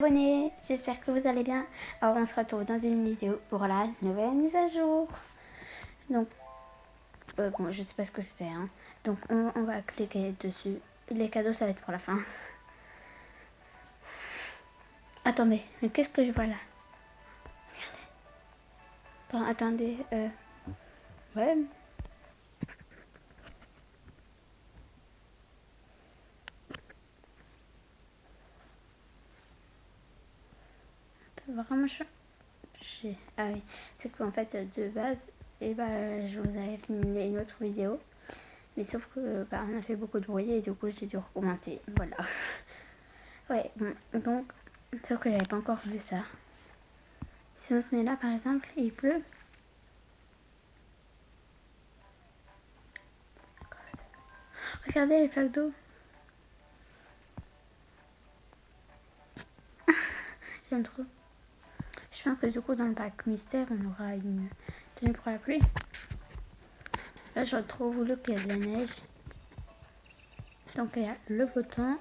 abonnés, j'espère que vous allez bien. Alors on se retrouve dans une vidéo pour la nouvelle mise à jour. Donc, bon, je sais pas ce que c'était, hein. Donc on va cliquer dessus. Les cadeaux ça va être pour la fin. Attendez, mais qu'est-ce que je vois là? Regardez. Attends, attendez, ouais. C'est vraiment ah oui, c'est qu'en fait de base, et je vous avais filmé une autre vidéo. Mais sauf que on a fait beaucoup de bruit et du coup j'ai dû recommencer. Voilà. Ouais, bon, donc, sauf que j'avais pas encore vu ça. Si on se met là par exemple, il pleut. Regardez les flaques d'eau. J'aime trop. Je pense que du coup dans le pack mystère on aura une tenue pour la pluie. Là j'aurais trop voulu qu'il y ait de la neige. Donc il y a le beau temps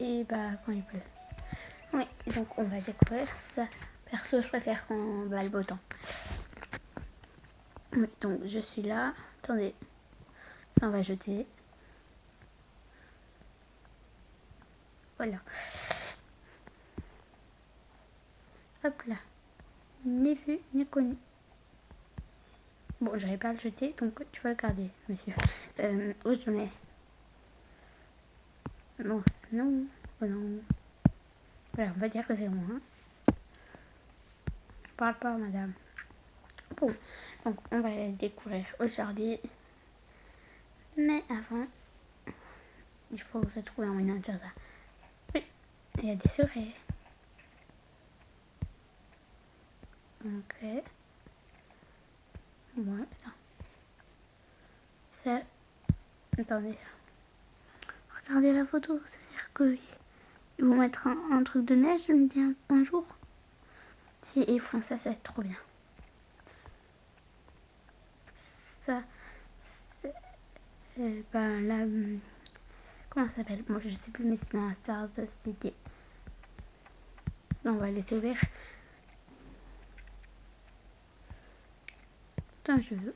et quand il pleut. Oui, donc on va découvrir ça. Perso je préfère quand le beau temps. Oui, donc je suis là. Attendez, ça on va jeter. Voilà. Hop là. Ni vu, ni connu. Bon, j'arrive pas à le jeter, donc tu vas le garder, monsieur. Où je le mets? Bon, sinon... Oh non. Voilà, on va dire que c'est moi. Hein. Parle pas, madame. Bon, donc on va le découvrir aujourd'hui. Mais avant, il faut que je trouve un moyen de faire ça. Oui, il y a des souris. Ok. Ouais, attends. Ça... Attendez. Regardez la photo, c'est-à-dire que ils vont mettre un truc de neige, je me dis un jour. Si ils font ça, ça va être trop bien. Ça, c'est... là... Comment ça s'appelle? Bon, je sais plus, mais c'est dans la Star City. On va laisser ouvrir. Attends, je veux...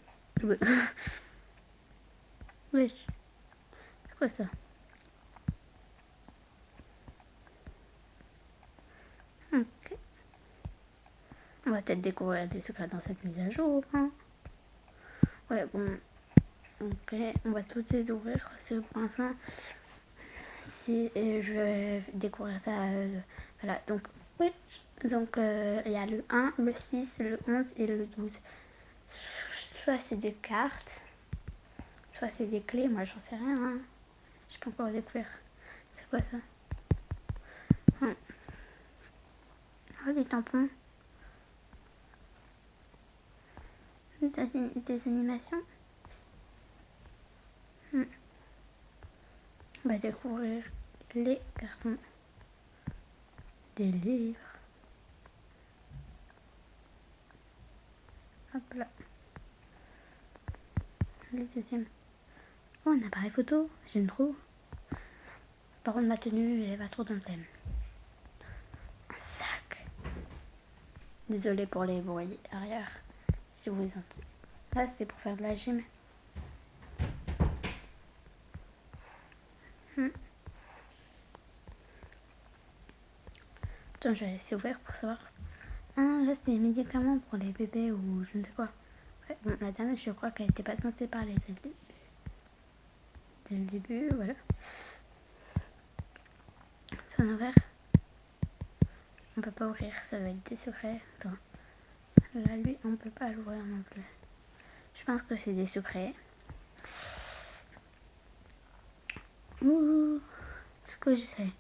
Oui. C'est quoi ça? Ok. On va peut-être découvrir des secrets dans cette mise à jour. Hein. Ouais, bon. Ok, on va tous les ouvrir. Parce que pour l'instant, si je vais découvrir ça... voilà, donc... Oui. Donc, il y a le 1, le 6, le 11 et le 12. Soit c'est des cartes, soit c'est des clés. Moi, j'en sais rien. Hein. J'ai pas encore découvert. C'est quoi ça? Oh, des tampons. Des animations. On va découvrir les cartons. Des livres. Hop là. Le deuxième. Oh, un appareil photo. J'aime trop. Par contre, ma tenue, elle va trop dans le thème. Un sac. Désolée pour les bruits arrière. Si vous les entendez. Là, c'est pour faire de la gym. Attends, je vais laisser ouvrir pour savoir. Ah, là, c'est des médicaments pour les bébés ou je ne sais quoi. Ouais, bon, la dame, je crois qu'elle n'était pas censée parler dès le début. Dès le début, voilà. C'est un ouvert. On peut pas ouvrir, ça va être des secrets. Attends. Là, lui, on peut pas l'ouvrir non plus. Je pense que c'est des secrets. Ouh, ce que je sais.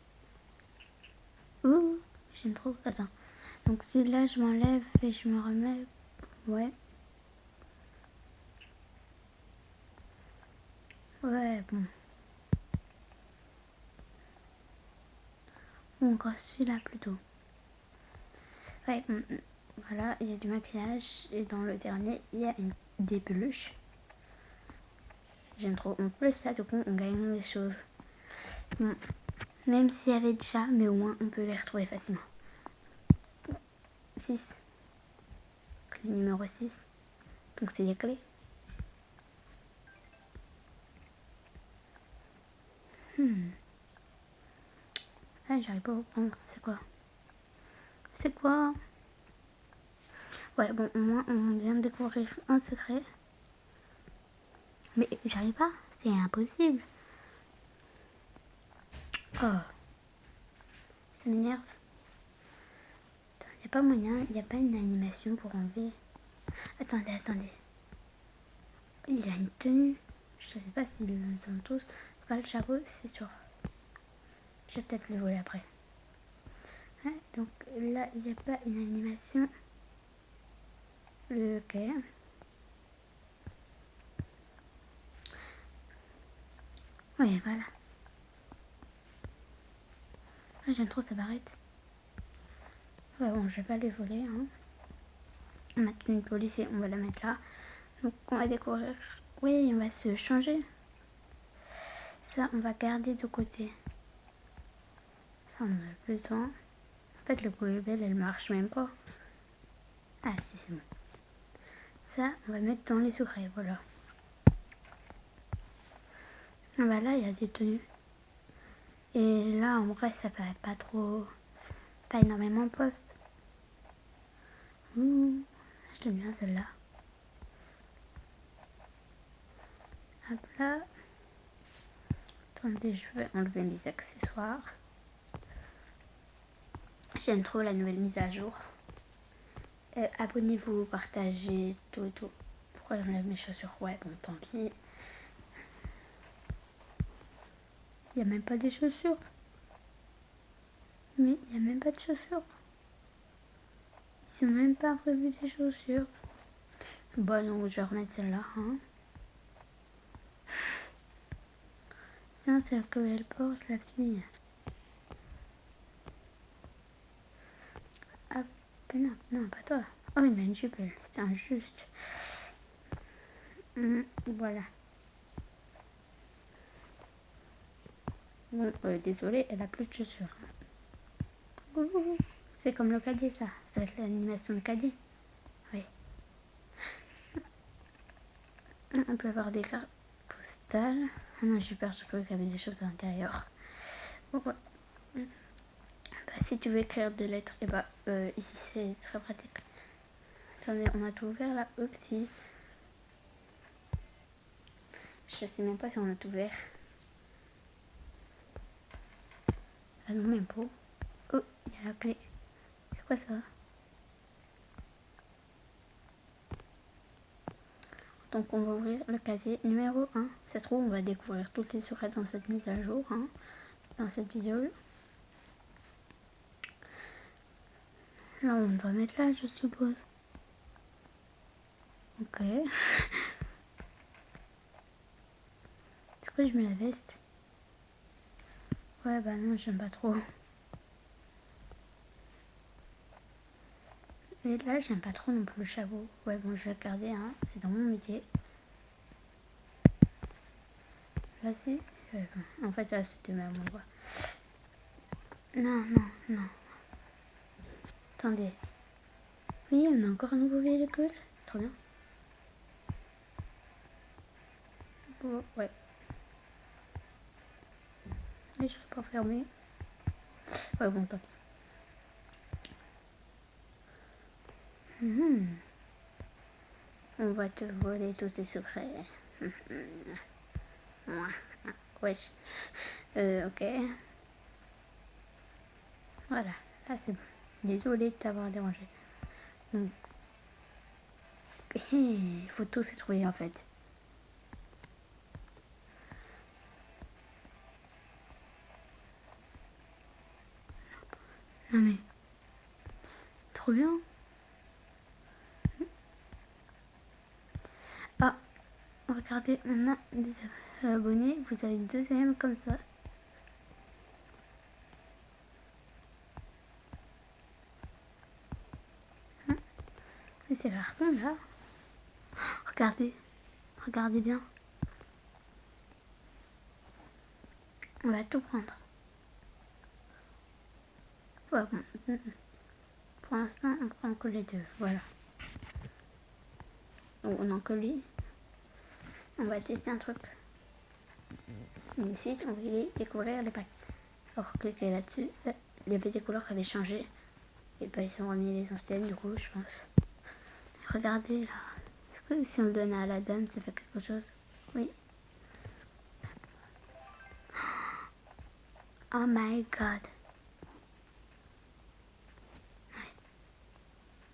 Ouh, j'aime trop. Attends. Donc si là, je m'enlève et je me remets... Ouais. Ouais, bon. Bon, encore celui-là plutôt. Ouais, voilà, il y a du maquillage. Et dans le dernier, il y a des peluches. J'aime trop. En plus, ça, du coup, on gagne des choses. Bon. Même s'il y avait déjà, mais au moins on peut les retrouver facilement. 6. Clé numéro 6. Donc c'est des clés. Ah, j'arrive pas à vous prendre. C'est quoi? C'est quoi? Ouais, bon, au moins on vient de découvrir un secret. Mais j'arrive pas. C'est impossible. Oh. Ça m'énerve. Il n'y a pas moyen, il n'y a pas une animation pour enlever. Attendez. Il a une tenue. Je sais pas s'ils ont tous. En tout cas, le chapeau, c'est sûr. Je vais peut-être le voler après. Ouais, donc là, il n'y a pas une animation. Le quai. Oui, voilà. Ah, j'aime trop sa barrette. Ouais, bon, je vais pas le voler. Hein. On a une police et on va la mettre là. Donc, on va découvrir. Oui, on va se changer. Ça, on va garder de côté. Ça, on en a besoin. En fait, le poubelle, elle marche même pas. Ah, si, c'est bon. Ça, on va mettre dans les secrets, voilà. Ah bah là, il y a des tenues. Et là, en vrai, ça paraît pas trop... Pas énormément poste. Ouh, je l'aime bien celle-là. Hop là. Attendez, je vais enlever mes accessoires. J'aime trop la nouvelle mise à jour. Abonnez-vous, partagez, tout. Pourquoi j'enlève mes chaussures? Ouais, bon, tant pis. Il n'y a même pas de chaussures. Mais il n'y a même pas de chaussures. Ils n'ont même pas prévu des chaussures. Bon, donc je vais remettre celle-là. Hein. Sinon, c'est celle qu'elle porte, la fille. Ah, non, pas toi. Oh, il a une jupe, c'est injuste. Voilà. Bon, désolée, elle a plus de chaussures. C'est comme le cadet, ça. Ça va être l'animation de cadet. Oui. On peut avoir des cartes postales. Ah non, j'ai peur, je croyais qu'il y avait des choses à l'intérieur. Bon, ouais. Bah, si tu veux écrire des lettres, et bah, ici c'est très pratique. Attendez, on a tout ouvert là. Oupsie. Je sais même pas si on a tout ouvert. Ah non, même pas. Oh, il y a la clé. C'est quoi ça? Donc on va ouvrir le casier numéro 1. Ça se trouve, on va découvrir toutes les secrets dans cette mise à jour, hein, dans cette vidéo. Là, on doit mettre là, je suppose. Ok. C'est quoi, je mets la veste? Ouais, bah non, j'aime pas trop. Et là, j'aime pas trop non plus le chapeau. Ouais, bon, je vais le garder, hein. C'est dans mon métier. Vas-y. En fait, là, c'était même endroit. Non. Attendez. Oui, on a encore un nouveau véhicule. Trop bien. Bon, ouais. Mais j'arrive pas à fermer. Ouais, bon, tant pis. On va te voler tous tes secrets. Wesh. Ok. Voilà. Là, c'est bon. Désolée de t'avoir dérangé. Donc, il faut tout se trouver en fait. Non mais, trop bien. Ah, regardez, on a des abonnés. Vous avez une deuxième comme ça. Mais c'est carton là. Regardez bien. On va tout prendre. Ouais, bon. Pour l'instant, on prend que les deux. Voilà. Donc, on en que lui. On va tester un truc. Ensuite, on va découvrir les packs. Alors, cliquez là-dessus. Il y avait des couleurs qui avaient changé. Et bah, ils ont remis les anciennes, du coup, je pense. Regardez là. Est-ce que si on le donne à la dame, ça fait quelque chose? Oui. Oh my god.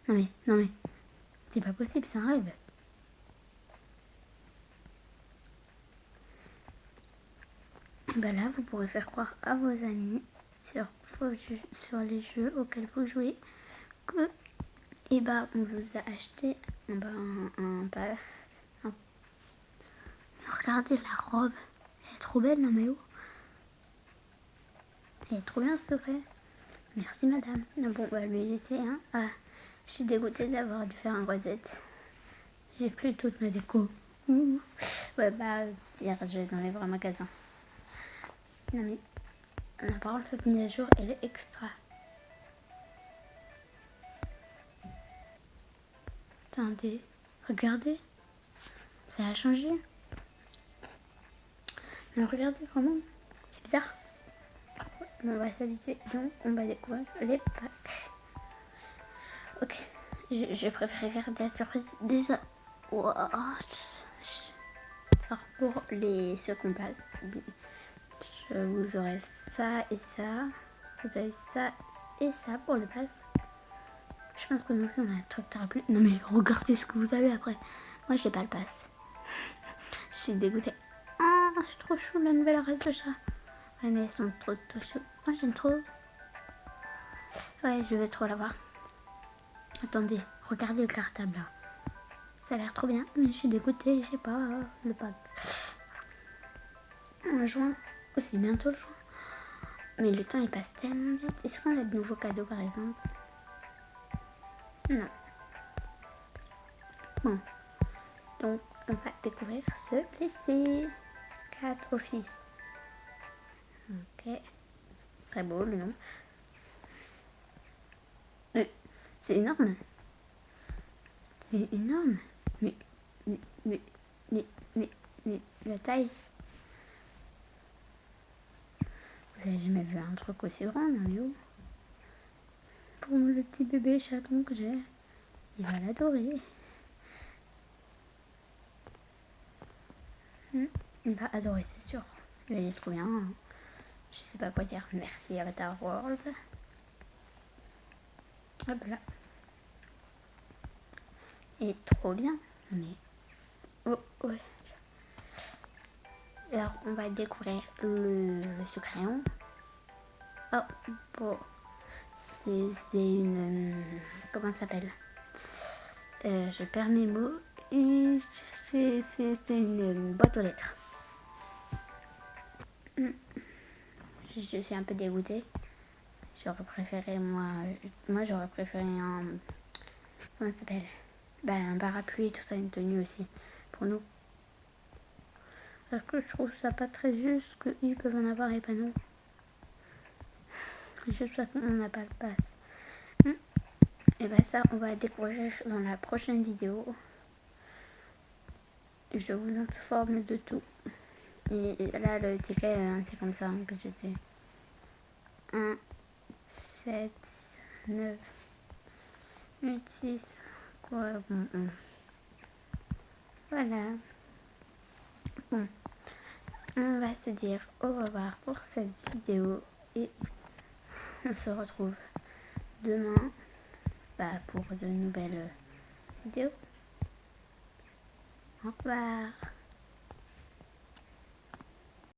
Non mais. C'est pas possible, c'est un rêve. Et bah là, vous pourrez faire croire à vos amis sur les jeux auxquels vous jouez que et bah on vous a acheté regardez la robe, elle est trop belle, non mais oh, elle est trop bien ce secret. Merci madame. Non, bon, on va lui laisser hein. Ah, je suis dégoûtée d'avoir dû faire un recette. J'ai plus toute ma déco. Ouais bah hier je vais dans les vrais magasins. Non mais par contre cette mise à jour elle est extra. Attendez, regardez, ça a changé. Mais regardez vraiment, c'est bizarre. On va s'habituer, donc on va découvrir les packs. Ok, je préfère garder la surprise déjà. Wow. Alors pour ceux qu'on passe, vous aurez ça et ça. Vous avez ça et ça pour le pass. Je pense que nous aussi on a un truc très plus. Non mais regardez ce que vous avez après. Moi j'ai pas le pass. Je suis dégoûtée. Ah, c'est trop chou la nouvelle race de chat. Ouais, mais elles sont trop chou. Moi j'aime trop. Ouais, je veux trop l'avoir. Attendez, regardez le cartable là. Ça a l'air trop bien, mais je suis dégoûtée, je sais pas, le pack. En juin, oh, c'est bientôt le juin. Mais le temps il passe tellement vite. Est-ce qu'on a de nouveaux cadeaux par exemple? Non. Bon, donc on va découvrir ce blessé. 4 office. Ok. Très beau le nom. C'est énorme. C'est énorme. Mais la taille. Vous avez jamais vu un truc aussi grand, non mais où? Pour le petit bébé chaton que j'ai, il va l'adorer. Il va adorer, c'est sûr. Il est trop bien. Je sais pas quoi dire. Merci Avatar World. Hop là. Et trop bien. Mais oh ouais. Alors on va découvrir le crayon. Oh bon. C'est une. Comment ça s'appelle? Je perds mes mots. Et c'est une boîte aux lettres. Je suis un peu dégoûtée. J'aurais préféré, moi j'aurais préféré un. Comment ça s'appelle? Un parapluie et tout ça, une tenue aussi. Pour nous. Parce que je trouve ça pas très juste qu'ils peuvent en avoir et pas nous. Juste parce qu'on n'a pas le pass. Et ça, on va découvrir dans la prochaine vidéo. Je vous informe de tout. Et là, le ticket, c'est comme ça que j'étais. 1, 7, 9, 8, 6. Quoi, bon. Voilà. Bon. On va se dire au revoir pour cette vidéo. Et on se retrouve demain pour de nouvelles vidéos. Au revoir.